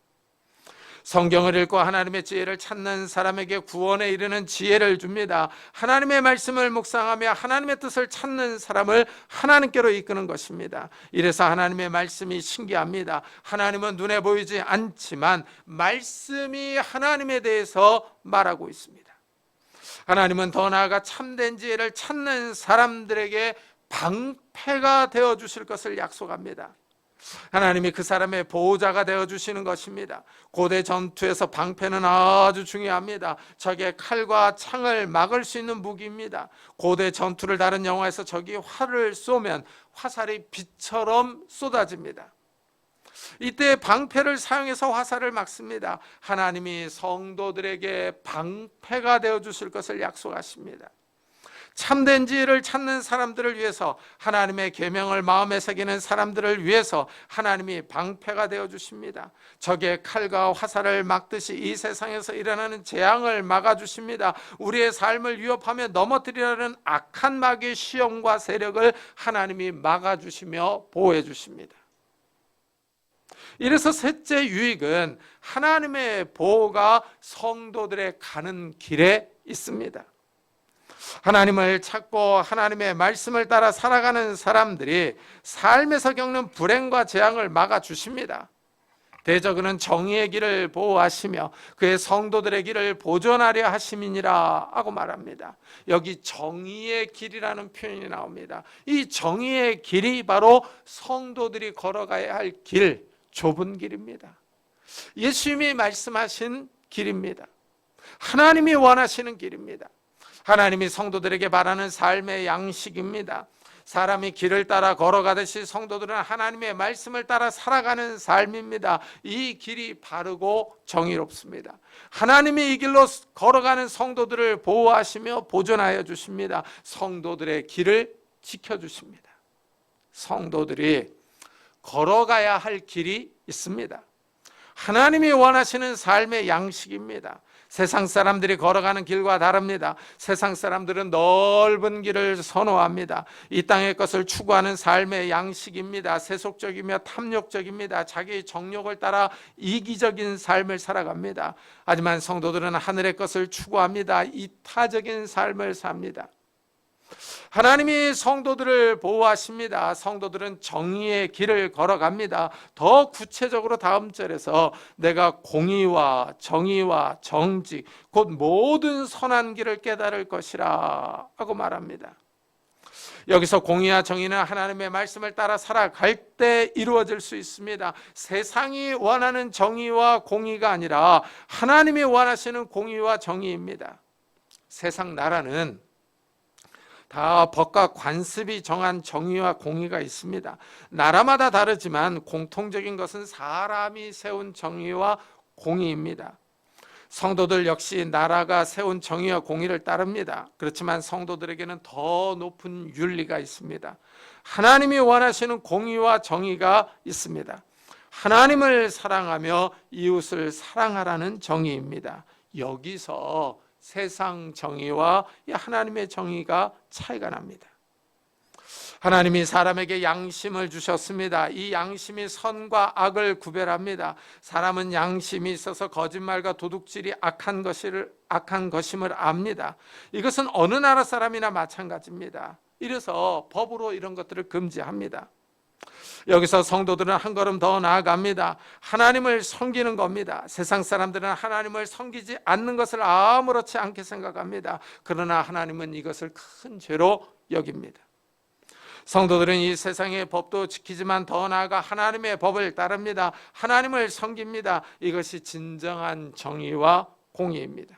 성경을 읽고 하나님의 지혜를 찾는 사람에게 구원에 이르는 지혜를 줍니다. 하나님의 말씀을 묵상하며 하나님의 뜻을 찾는 사람을 하나님께로 이끄는 것입니다. 이래서 하나님의 말씀이 신기합니다. 하나님은 눈에 보이지 않지만 말씀이 하나님에 대해서 말하고 있습니다. 하나님은 더 나아가 참된 지혜를 찾는 사람들에게 방패가 되어 주실 것을 약속합니다. 하나님이 그 사람의 보호자가 되어주시는 것입니다. 고대 전투에서 방패는 아주 중요합니다. 적의 칼과 창을 막을 수 있는 무기입니다. 고대 전투를 다룬 영화에서 적이 활을 쏘면 화살이 빛처럼 쏟아집니다. 이때 방패를 사용해서 화살을 막습니다. 하나님이 성도들에게 방패가 되어주실 것을 약속하십니다. 참된 지혜를 찾는 사람들을 위해서, 하나님의 계명을 마음에 새기는 사람들을 위해서 하나님이 방패가 되어 주십니다. 적의 칼과 화살을 막듯이 이 세상에서 일어나는 재앙을 막아 주십니다. 우리의 삶을 위협하며 넘어뜨리려는 악한 마귀의 시험과 세력을 하나님이 막아 주시며 보호해 주십니다. 이래서 셋째 유익은 하나님의 보호가 성도들의 가는 길에 있습니다. 하나님을 찾고 하나님의 말씀을 따라 살아가는 사람들이 삶에서 겪는 불행과 재앙을 막아주십니다. 대저그는 정의의 길을 보호하시며 그의 성도들의 길을 보존하려 하심이니라 하고 말합니다. 여기 정의의 길이라는 표현이 나옵니다. 이 정의의 길이 바로 성도들이 걸어가야 할 길, 좁은 길입니다. 예수님이 말씀하신 길입니다. 하나님이 원하시는 길입니다. 하나님이 성도들에게 바라는 삶의 양식입니다. 사람이 길을 따라 걸어가듯이 성도들은 하나님의 말씀을 따라 살아가는 삶입니다. 이 길이 바르고 정의롭습니다. 하나님이 이 길로 걸어가는 성도들을 보호하시며 보존하여 주십니다. 성도들의 길을 지켜주십니다. 성도들이 걸어가야 할 길이 있습니다. 하나님이 원하시는 삶의 양식입니다. 세상 사람들이 걸어가는 길과 다릅니다. 세상 사람들은 넓은 길을 선호합니다. 이 땅의 것을 추구하는 삶의 양식입니다. 세속적이며 탐욕적입니다. 자기 정욕을 따라 이기적인 삶을 살아갑니다. 하지만 성도들은 하늘의 것을 추구합니다. 이타적인 삶을 삽니다. 하나님이 성도들을 보호하십니다. 성도들은 정의의 길을 걸어갑니다. 더 구체적으로 다음 절에서 내가 공의와 정의와 정직 곧 모든 선한 길을 깨달을 것이라 하고 말합니다. 여기서 공의와 정의는 하나님의 말씀을 따라 살아갈 때 이루어질 수 있습니다. 세상이 원하는 정의와 공의가 아니라 하나님이 원하시는 공의와 정의입니다. 세상 나라는 다 법과 관습이 정한 정의와 공의가 있습니다. 나라마다 다르지만 공통적인 것은 사람이 세운 정의와 공의입니다. 성도들 역시 나라가 세운 정의와 공의를 따릅니다. 그렇지만 성도들에게는 더 높은 윤리가 있습니다. 하나님이 원하시는 공의와 정의가 있습니다. 하나님을 사랑하며 이웃을 사랑하라는 정의입니다. 여기서 세상 정의와 하나님의 정의가 차이가 납니다. 하나님이 사람에게 양심을 주셨습니다. 이 양심이 선과 악을 구별합니다. 사람은 양심이 있어서 거짓말과 도둑질이 악한 것임을 압니다. 이것은 어느 나라 사람이나 마찬가지입니다. 이래서 법으로 이런 것들을 금지합니다. 여기서 성도들은 한 걸음 더 나아갑니다. 하나님을 섬기는 겁니다. 세상 사람들은 하나님을 섬기지 않는 것을 아무렇지 않게 생각합니다. 그러나 하나님은 이것을 큰 죄로 여깁니다. 성도들은 이 세상의 법도 지키지만 더 나아가 하나님의 법을 따릅니다. 하나님을 섬깁니다. 이것이 진정한 정의와 공의입니다.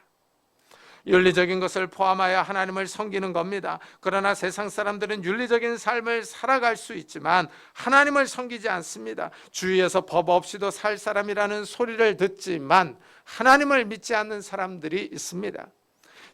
윤리적인 것을 포함하여 하나님을 섬기는 겁니다. 그러나 세상 사람들은 윤리적인 삶을 살아갈 수 있지만 하나님을 섬기지 않습니다. 주위에서 법 없이도 살 사람이라는 소리를 듣지만 하나님을 믿지 않는 사람들이 있습니다.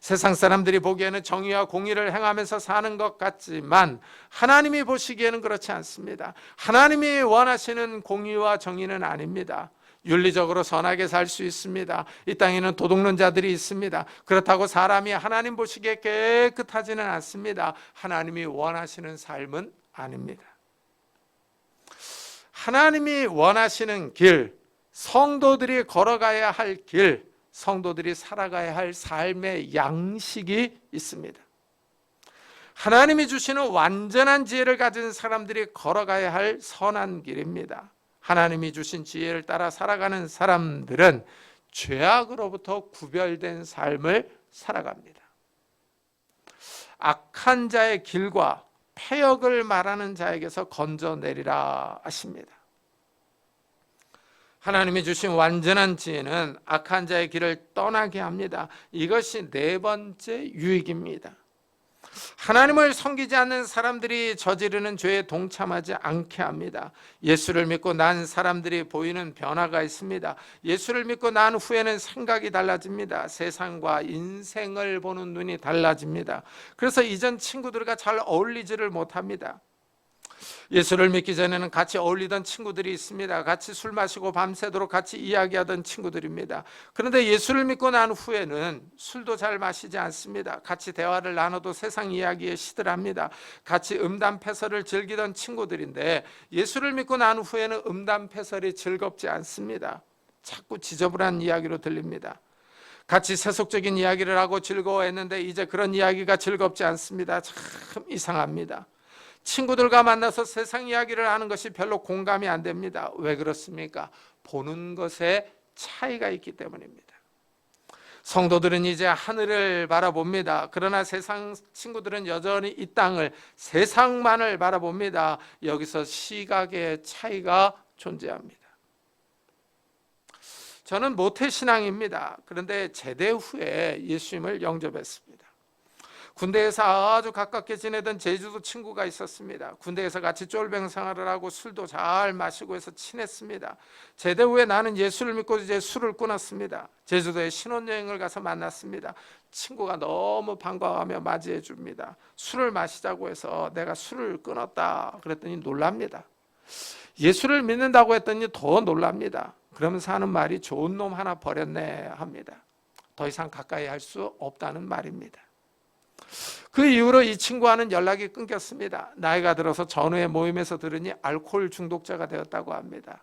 세상 사람들이 보기에는 정의와 공의를 행하면서 사는 것 같지만 하나님이 보시기에는 그렇지 않습니다. 하나님이 원하시는 공의와 정의는 아닙니다. 윤리적으로 선하게 살 수 있습니다. 이 땅에는 도둑놈자들이 있습니다. 그렇다고 사람이 하나님 보시기에 깨끗하지는 않습니다. 하나님이 원하시는 삶은 아닙니다. 하나님이 원하시는 길, 성도들이 걸어가야 할 길, 성도들이 살아가야 할 삶의 양식이 있습니다. 하나님이 주시는 완전한 지혜를 가진 사람들이 걸어가야 할 선한 길입니다. 하나님이 주신 지혜를 따라 살아가는 사람들은 죄악으로부터 구별된 삶을 살아갑니다. 악한 자의 길과 패역을 말하는 자에게서 건져내리라 하십니다. 하나님이 주신 완전한 지혜는 악한 자의 길을 떠나게 합니다. 이것이 네 번째 유익입니다. 하나님을 섬기지 않는 사람들이 저지르는 죄에 동참하지 않게 합니다. 예수를 믿고 난 사람들이 보이는 변화가 있습니다. 예수를 믿고 난 후에는 생각이 달라집니다. 세상과 인생을 보는 눈이 달라집니다. 그래서 이전 친구들과 잘 어울리지를 못합니다. 예수를 믿기 전에는 같이 어울리던 친구들이 있습니다. 같이 술 마시고 밤새도록 같이 이야기하던 친구들입니다. 그런데 예수를 믿고 난 후에는 술도 잘 마시지 않습니다. 같이 대화를 나눠도 세상 이야기에 시들합니다. 같이 음담패설을 즐기던 친구들인데 예수를 믿고 난 후에는 음담패설이 즐겁지 않습니다. 자꾸 지저분한 이야기로 들립니다. 같이 세속적인 이야기를 하고 즐거워했는데 이제 그런 이야기가 즐겁지 않습니다. 참 이상합니다. 친구들과 만나서 세상 이야기를 하는 것이 별로 공감이 안 됩니다. 왜 그렇습니까? 보는 것에 차이가 있기 때문입니다. 성도들은 이제 하늘을 바라봅니다. 그러나 세상 친구들은 여전히 이 땅을, 세상만을 바라봅니다. 여기서 시각의 차이가 존재합니다. 저는 모태신앙입니다. 그런데 제대 후에 예수님을 영접했습니다. 군대에서 아주 가깝게 지내던 제주도 친구가 있었습니다. 군대에서 같이 쫄병 생활을 하고 술도 잘 마시고 해서 친했습니다. 제대 후에 나는 예수를 믿고 이제 술을 끊었습니다. 제주도에 신혼여행을 가서 만났습니다. 친구가 너무 반가워하며 맞이해 줍니다. 술을 마시자고 해서 내가 술을 끊었다 그랬더니 놀랍니다. 예수를 믿는다고 했더니 더 놀랍니다. 그러면서 하는 말이 좋은 놈 하나 버렸네 합니다. 더 이상 가까이 할 수 없다는 말입니다. 그 이후로 이 친구와는 연락이 끊겼습니다. 나이가 들어서 전후의 모임에서 들으니 알코올 중독자가 되었다고 합니다.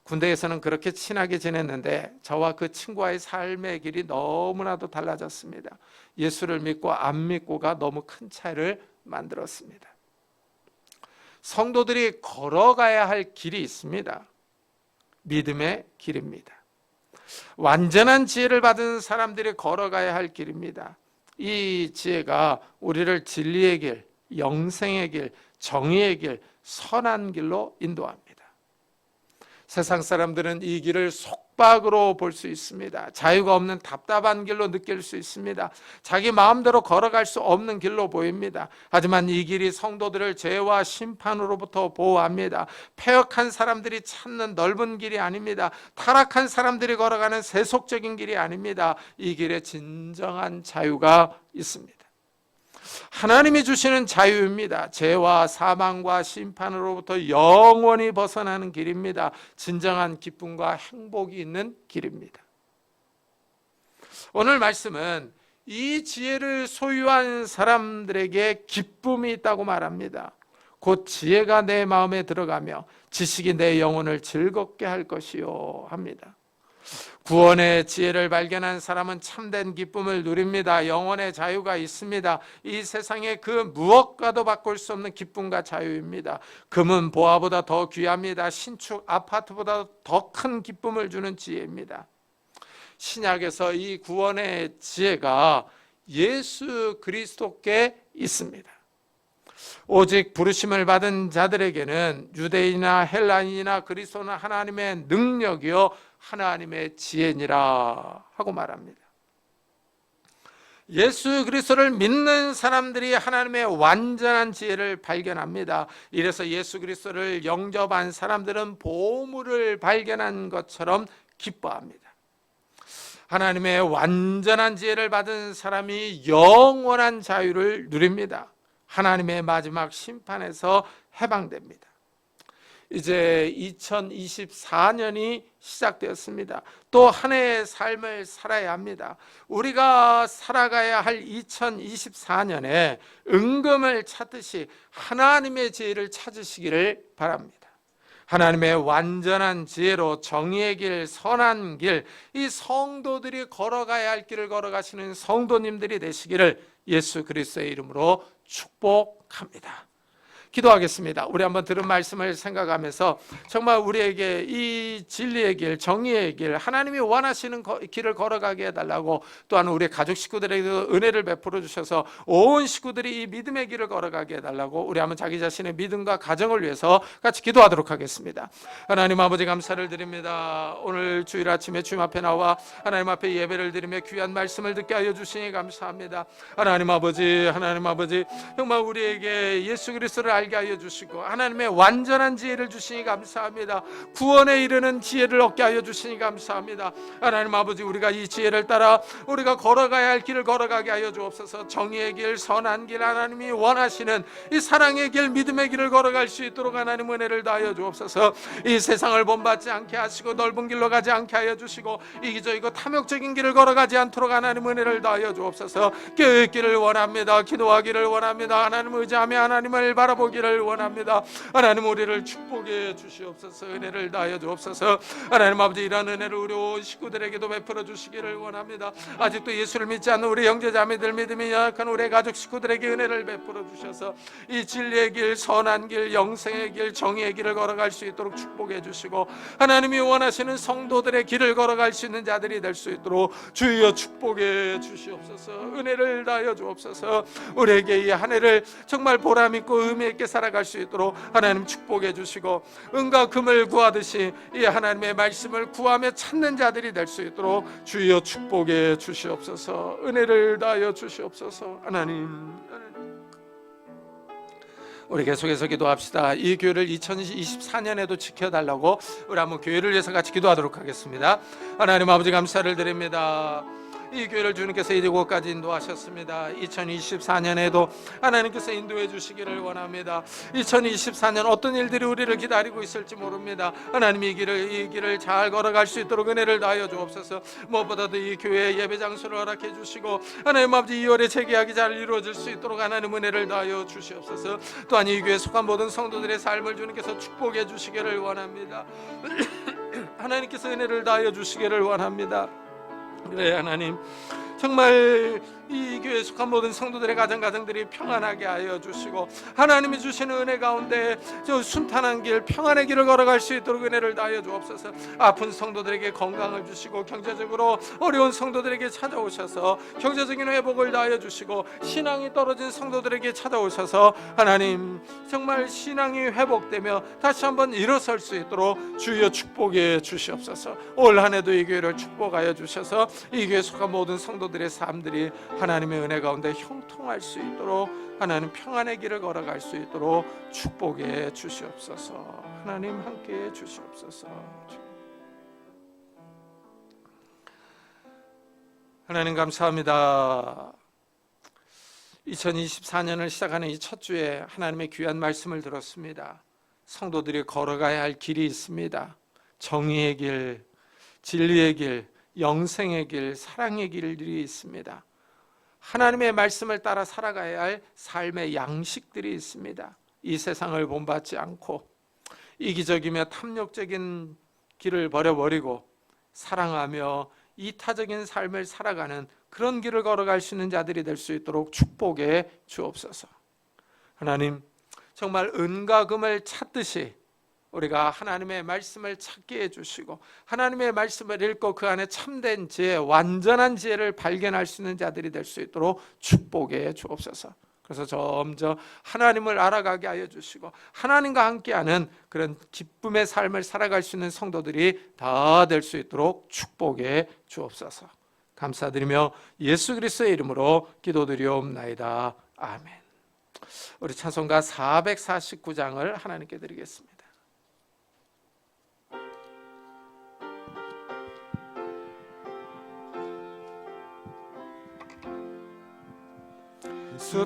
군대에서는 그렇게 친하게 지냈는데 저와 그 친구와의 삶의 길이 너무나도 달라졌습니다. 예수를 믿고 안 믿고가 너무 큰 차이를 만들었습니다. 성도들이 걸어가야 할 길이 있습니다. 믿음의 길입니다. 완전한 지혜를 받은 사람들이 걸어가야 할 길입니다. 이 지혜가 우리를 진리의 길, 영생의 길, 정의의 길, 선한 길로 인도합니다. 세상 사람들은 이 길을 속박으로 볼 수 있습니다. 자유가 없는 답답한 길로 느낄 수 있습니다. 자기 마음대로 걸어갈 수 없는 길로 보입니다. 하지만 이 길이 성도들을 죄와 심판으로부터 보호합니다. 패역한 사람들이 찾는 넓은 길이 아닙니다. 타락한 사람들이 걸어가는 세속적인 길이 아닙니다. 이 길에 진정한 자유가 있습니다. 하나님이 주시는 자유입니다. 죄와 사망과 심판으로부터 영원히 벗어나는 길입니다. 진정한 기쁨과 행복이 있는 길입니다. 오늘 말씀은 이 지혜를 소유한 사람들에게 기쁨이 있다고 말합니다. 곧 지혜가 내 마음에 들어가며 지식이 내 영혼을 즐겁게 할 것이요 합니다. 구원의 지혜를 발견한 사람은 참된 기쁨을 누립니다. 영혼의 자유가 있습니다. 이 세상에 그 무엇과도 바꿀 수 없는 기쁨과 자유입니다. 금은 보화보다 더 귀합니다. 신축 아파트보다 더 큰 기쁨을 주는 지혜입니다. 신약에서 이 구원의 지혜가 예수 그리스도께 있습니다. 오직 부르심을 받은 자들에게는 유대인이나 헬라인이나 그리스도는 하나님의 능력이요 하나님의 지혜니라 하고 말합니다. 예수 그리스도를 믿는 사람들이 하나님의 완전한 지혜를 발견합니다. 이래서 예수 그리스도를 영접한 사람들은 보물을 발견한 것처럼 기뻐합니다. 하나님의 완전한 지혜를 받은 사람이 영원한 자유를 누립니다. 하나님의 마지막 심판에서 해방됩니다. 이제 2024년이 시작되었습니다. 또 한 해의 삶을 살아야 합니다. 우리가 살아가야 할 2024년에 은금을 찾듯이 하나님의 지혜를 찾으시기를 바랍니다. 하나님의 완전한 지혜로 정의의 길, 선한 길, 이 성도들이 걸어가야 할 길을 걸어가시는 성도님들이 되시기를 예수 그리스도의 이름으로 축복합니다. 기도하겠습니다. 우리 한번 들은 말씀을 생각하면서 정말 우리에게 이 진리의 길, 정의의 길, 하나님이 원하시는 길을 걸어가게 해달라고, 또한 우리 가족 식구들에게도 은혜를 베풀어 주셔서 온 식구들이 이 믿음의 길을 걸어가게 해달라고, 우리 한번 자기 자신의 믿음과 가정을 위해서 같이 기도하도록 하겠습니다. 하나님 아버지, 감사를 드립니다. 오늘 주일 아침에 주님 앞에 나와 하나님 앞에 예배를 드리며 귀한 말씀을 듣게 하여 주시니 감사합니다. 하나님 아버지, 정말 우리에게 예수 그리스도를 알게 하여 주시고 하나님의 완전한 지혜를 주시니 감사합니다. 구원에 이르는 지혜를 얻게 하여 주시니 감사합니다. 하나님 아버지, 우리가 이 지혜를 따라 우리가 걸어가야 할 길을 걸어가게 하여 주옵소서. 정의의 길, 선한 길, 하나님이 원하시는 이 사랑의 길, 믿음의 길을 걸어갈 수 있도록 하나님 은혜를 다하여 주옵소서. 이 세상을 본받지 않게 하시고 넓은 길로 가지 않게 하여 주시고 이기적이고 탐욕적인 길을 걸어가지 않도록 하나님 은혜를 다하여 주옵소서. 깨어있기를 원합니다. 기도하기를 원합니다. 하나님을 의지하며 하나님을 바라보기를 원합니다. 하나님, 우리를 축복해 주시옵소서. 은혜를 다하여 주옵소서. 하나님 아버지, 이러한 은혜를 우리 온 식구들에게도 베풀어 주시기를 원합니다. 아직도 예수를 믿지 않는 우리 형제자매들, 믿음이 약한 우리 가족 식구들에게 은혜를 베풀어 주셔서 이 진리의 길, 선한 길, 영생의 길, 정의의 길을 걸어갈 수 있도록 축복해 주시고 하나님이 원하시는 성도들의 길을 걸어갈 수 있는 자들이 될 수 있도록 주여 축복해 주시옵소서. 은혜를 다하여 주옵소서. 우리에게 이 한 해를 정말 보람 있고 의미 있게 살아갈 수 있도록 하나님 축복해 주시고, 은과 금을 구하듯이 이 하나님의 말씀을 구하며 찾는 자들이 될 수 있도록 주여 축복해 주시옵소서. 은혜를 다하여 주시옵소서. 하나님, 우리 계속해서 기도합시다. 이 교회를 2024년에도 지켜달라고 우리 한번 교회를 위해서 같이 기도하도록 하겠습니다. 하나님 아버지, 감사를 드립니다. 이 교회를 주님께서 이곳까지 인도하셨습니다. 2024년에도 하나님께서 인도해 주시기를 원합니다. 2024년 어떤 일들이 우리를 기다리고 있을지 모릅니다. 하나님, 이 길을 잘 걸어갈 수 있도록 은혜를 다하여 주옵소서. 무엇보다도 이 교회의 예배 장소를 허락해 주시고 하나님 아버지, 2월에 재개하기 잘 이루어질 수 있도록 하나님 은혜를 다하여 주시옵소서. 또한 이 교회에 속한 모든 성도들의 삶을 주님께서 축복해 주시기를 원합니다. 하나님께서 은혜를 다하여 주시기를 원합니다. 그래, 하나님, 정말 이 교회에 속한 모든 성도들의 가정들이 평안하게 하여 주시고 하나님이 주시는 은혜 가운데 저 순탄한 길, 평안의 길을 걸어갈 수 있도록 은혜를 다하여 주옵소서. 아픈 성도들에게 건강을 주시고 경제적으로 어려운 성도들에게 찾아오셔서 경제적인 회복을 다하여 주시고 신앙이 떨어진 성도들에게 찾아오셔서 하나님, 정말 신앙이 회복되며 다시 한번 일어설 수 있도록 주여 축복해 주시옵소서. 올 한 해도 이 교회를 축복하여 주셔서 이 교회에 속한 모든 성도들의 삶들이 하나님의 은혜 가운데 형통할 수 있도록 하나님 평안의 길을 걸어갈 수 있도록 축복해 주시옵소서. 하나님, 함께해 주시옵소서. 하나님, 감사합니다. 2024년을 시작하는 이 첫 주에 하나님의 귀한 말씀을 들었습니다. 성도들이 걸어가야 할 길이 있습니다. 정의의 길, 진리의 길, 영생의 길, 사랑의 길들이 있습니다. 하나님의 말씀을 따라 살아가야 할 삶의 양식들이 있습니다. 이 세상을 본받지 않고 이기적이며 탐욕적인 길을 버려버리고 사랑하며 이타적인 삶을 살아가는 그런 길을 걸어갈 수 있는 자들이 될 수 있도록 축복해 주옵소서. 하나님, 정말 은과 금을 찾듯이 우리가 하나님의 말씀을 찾게 해주시고 하나님의 말씀을 읽고 그 안에 참된 지혜, 완전한 지혜를 발견할 수 있는 자들이 될 수 있도록 축복해 주옵소서. 그래서 점점 하나님을 알아가게 하여 주시고 하나님과 함께하는 그런 기쁨의 삶을 살아갈 수 있는 성도들이 다 될 수 있도록 축복해 주옵소서. 감사드리며 예수 그리스도의 이름으로 기도드리옵나이다. 아멘. 우리 찬송가 449장을 하나님께 드리겠습니다. 예수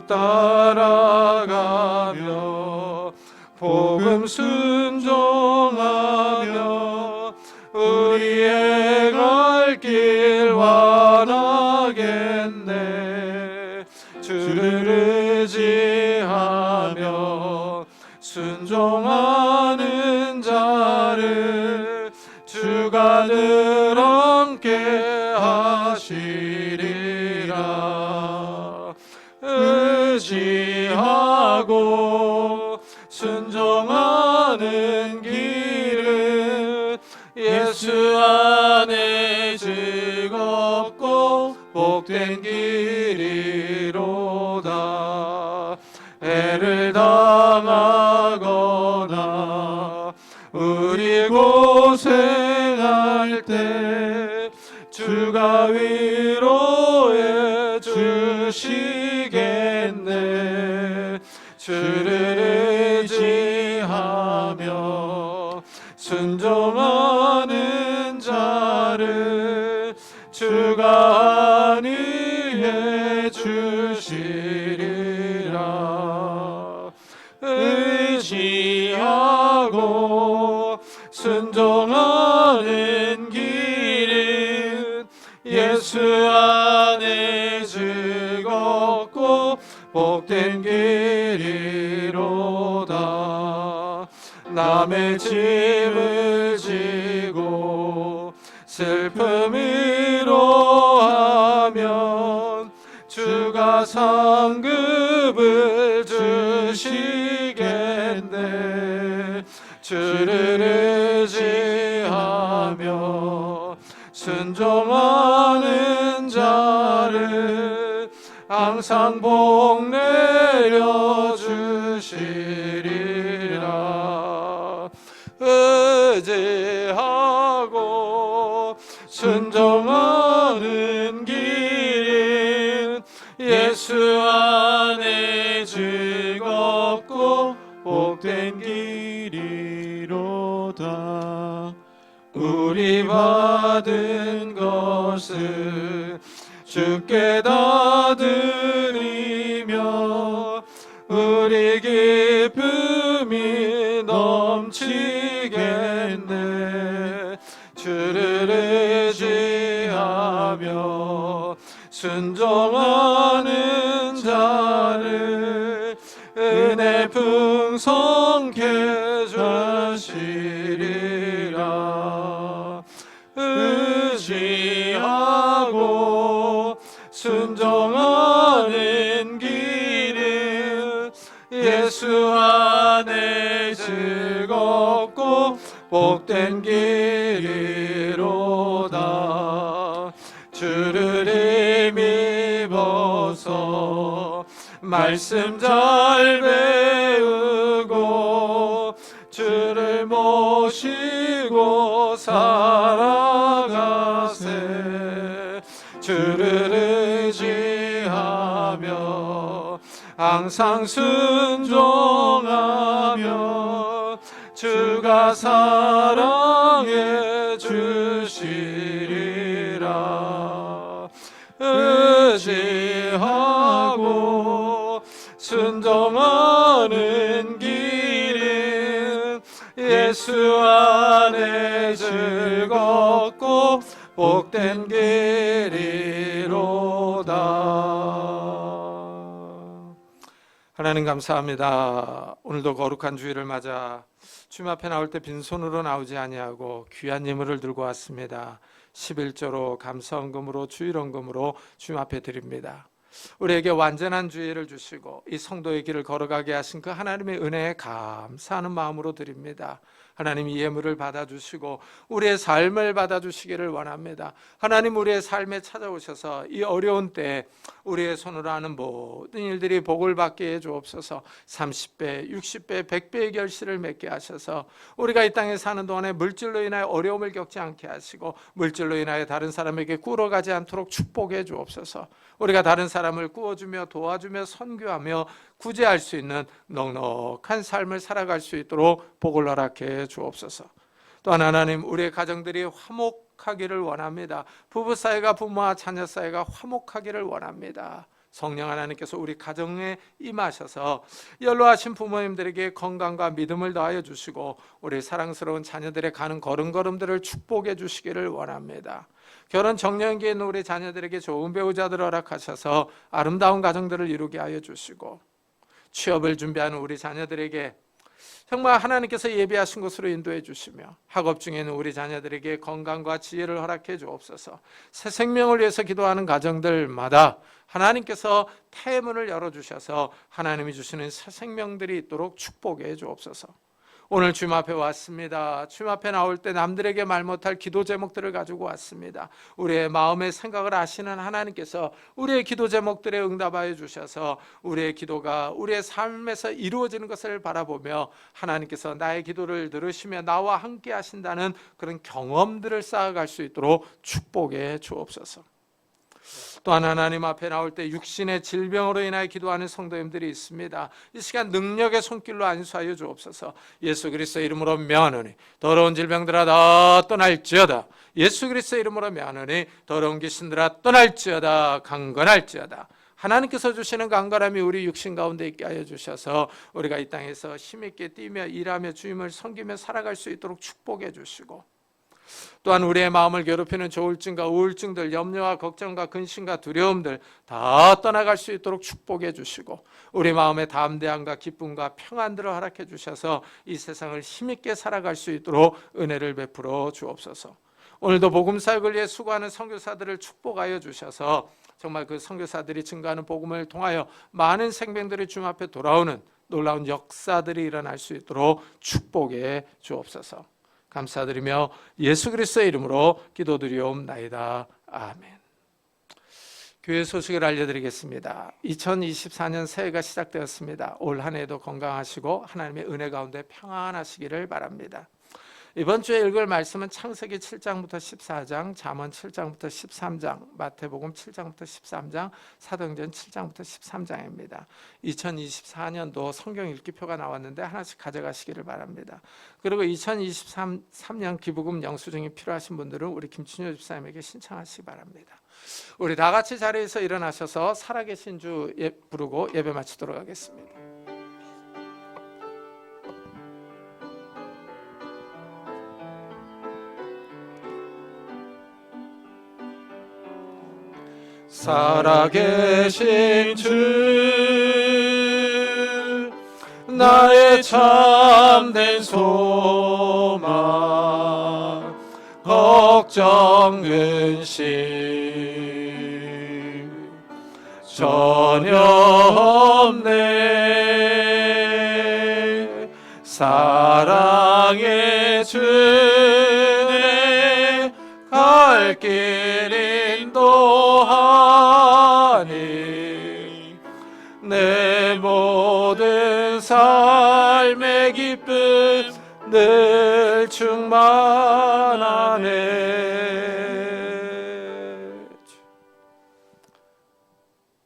따라가며 복음 지금 순종하며 우리의 갈 길 완하겠네. 주를 의지하며 순종하는 자를 주가 늘 함께 하시리라. 의지하고 순종하는 길은 예수 안에 즐겁고 복된 길이로다. 애를 당하거나 우리 고생할 때 주가 위로해 주시겠네. 주를 의지하며 순종하는 자를 주가 안위해 주시리라. 의지하고 순종하는 길은 예수 안에 즐겁고 복된 길이로다. 남의 짐을 지고 슬픔 위로하면 주가 상급을 주시겠네. 주를 의지하며 순종하는 자를 항상 복 내려 주시리라. 의지하고 순종하는 길은 예수 안에 즐겁고 복된 길이로다. 우리 받은 것을 주께 다 드리며 우리 기쁨이 넘치겠네. 주를 의지하며 순종하는 자를 은혜 풍성케 주시리라. 의지하고 순종하는 길은 예수 안에 즐겁고 복된 길이로다. 주를 힘입어서 말씀 잘 배우고 주를 모시고 살아가세. 주를 의지하며 항상 순종하며 주가 사랑해 주시리라. 의지하고 순종하는 길은 예수 안에 즐겁고 복된 길이로다. 하나님 감사합니다. 오늘도 거룩한 주일을 맞아 주님 앞에 나올 때 빈손으로 나오지 아니하고 귀한 예물을 들고 왔습니다. 11조로 감사헌금으로 주일헌금으로 주님 앞에 드립니다. 우리에게 완전한 주일을 주시고 이 성도의 길을 걸어가게 하신 그 하나님의 은혜에 감사하는 마음으로 드립니다. 하나님 이 예물을 받아주시고 우리의 삶을 받아주시기를 원합니다. 하나님 우리의 삶에 찾아오셔서 이 어려운 때에 우리의 손으로 하는 모든 일들이 복을 받게 해주옵소서. 30배, 60배, 100배의 결실을 맺게 하셔서 우리가 이 땅에 사는 동안에 물질로 인하여 어려움을 겪지 않게 하시고 물질로 인하여 다른 사람에게 꿇어가지 않도록 축복해 주옵소서. 우리가 다른 사람을 구워주며 도와주며 선교하며 구제할 수 있는 넉넉한 삶을 살아갈 수 있도록 복을 허락해 주옵소서. 또한 하나님 우리의 가정들이 화목하기를 원합니다. 부부 사이가 부모와 자녀 사이가 화목하기를 원합니다. 성령 하나님께서 우리 가정에 임하셔서 연로하신 부모님들에게 건강과 믿음을 더하여 주시고 우리 사랑스러운 자녀들의 가는 걸음걸음들을 축복해 주시기를 원합니다. 결혼 정년기에 있는 우리 자녀들에게 좋은 배우자들을 허락하셔서 아름다운 가정들을 이루게 하여 주시고, 취업을 준비하는 우리 자녀들에게 정말 하나님께서 예비하신 곳으로 인도해 주시며, 학업 중에 있는 우리 자녀들에게 건강과 지혜를 허락해 주옵소서. 새 생명을 위해서 기도하는 가정들마다 하나님께서 태문을 열어주셔서 하나님이 주시는 새 생명들이 있도록 축복해 주옵소서. 오늘 주님 앞에 왔습니다. 주님 앞에 나올 때 남들에게 말 못할 기도 제목들을 가지고 왔습니다. 우리의 마음의 생각을 아시는 하나님께서 우리의 기도 제목들에 응답하여 주셔서 우리의 기도가 우리의 삶에서 이루어지는 것을 바라보며 하나님께서 나의 기도를 들으시며 나와 함께 하신다는 그런 경험들을 쌓아갈 수 있도록 축복해 주옵소서. 또한 하나님 앞에 나올 때 육신의 질병으로 인하여 기도하는 성도님들이 있습니다. 이 시간 능력의 손길로 안수하여 주옵소서. 예수 그리스도 이름으로 명하노니 더러운 질병들아 다 떠날지어다. 예수 그리스도 이름으로 명하노니 더러운 귀신들아 떠날지어다. 강건할지어다. 하나님께서 주시는 강건함이 우리 육신 가운데 있게 하여 주셔서 우리가 이 땅에서 힘있게 뛰며 일하며 주님을 섬기며 살아갈 수 있도록 축복해 주시고, 또한 우리의 마음을 괴롭히는 조울증과 우울증들, 염려와 걱정과 근심과 두려움들 다 떠나갈 수 있도록 축복해 주시고, 우리 마음의 담대함과 기쁨과 평안들을 허락해 주셔서 이 세상을 힘있게 살아갈 수 있도록 은혜를 베풀어 주옵소서. 오늘도 복음 사역을 위해 수고하는 선교사들을 축복하여 주셔서 정말 그 선교사들이 증거하는 복음을 통하여 많은 생명들이 주님 앞에 돌아오는 놀라운 역사들이 일어날 수 있도록 축복해 주옵소서. 감사드리며 예수 그리스도의 이름으로 기도드리옵나이다. 아멘. 교회 소식을 알려드리겠습니다. 2024년 새해가 시작되었습니다. 올 한 해도 건강하시고 하나님의 은혜 가운데 평안하시기를 바랍니다. 이번 주에 읽을 말씀은 창세기 7장부터 14장, 잠언 7장부터 13장, 마태복음 7장부터 13장, 사도행전 7장부터 13장입니다. 2024년도 성경 읽기표가 나왔는데 하나씩 가져가시기를 바랍니다. 그리고 2023년 기부금 영수증이 필요하신 분들은 우리 김춘효 집사님에게 신청하시기 바랍니다. 우리 다 같이 자리에서 일어나셔서 살아계신 주 부르고 예배 마치도록 하겠습니다. 살아계신 주 나의 참된 소망 걱정 근심 전혀 없네. 사랑의 주내 갈 길 인도하니 내 모든 삶의 기쁨 늘 충만하네.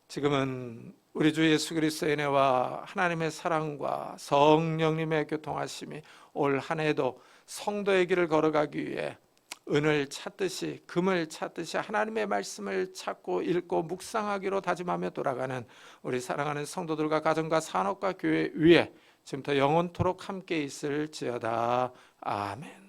지금은 우리 주 예수 그리스도의 은혜와 하나님의 사랑과 성령님의 교통하심이 올 한 해도 성도의 길을 걸어가기 위해 은을 찾듯이 금을 찾듯이 하나님의 말씀을 찾고 읽고 묵상하기로 다짐하며 돌아가는 우리 사랑하는 성도들과 가정과 산업과 교회 위에 지금부터 영원토록 함께 있을지어다. 아멘.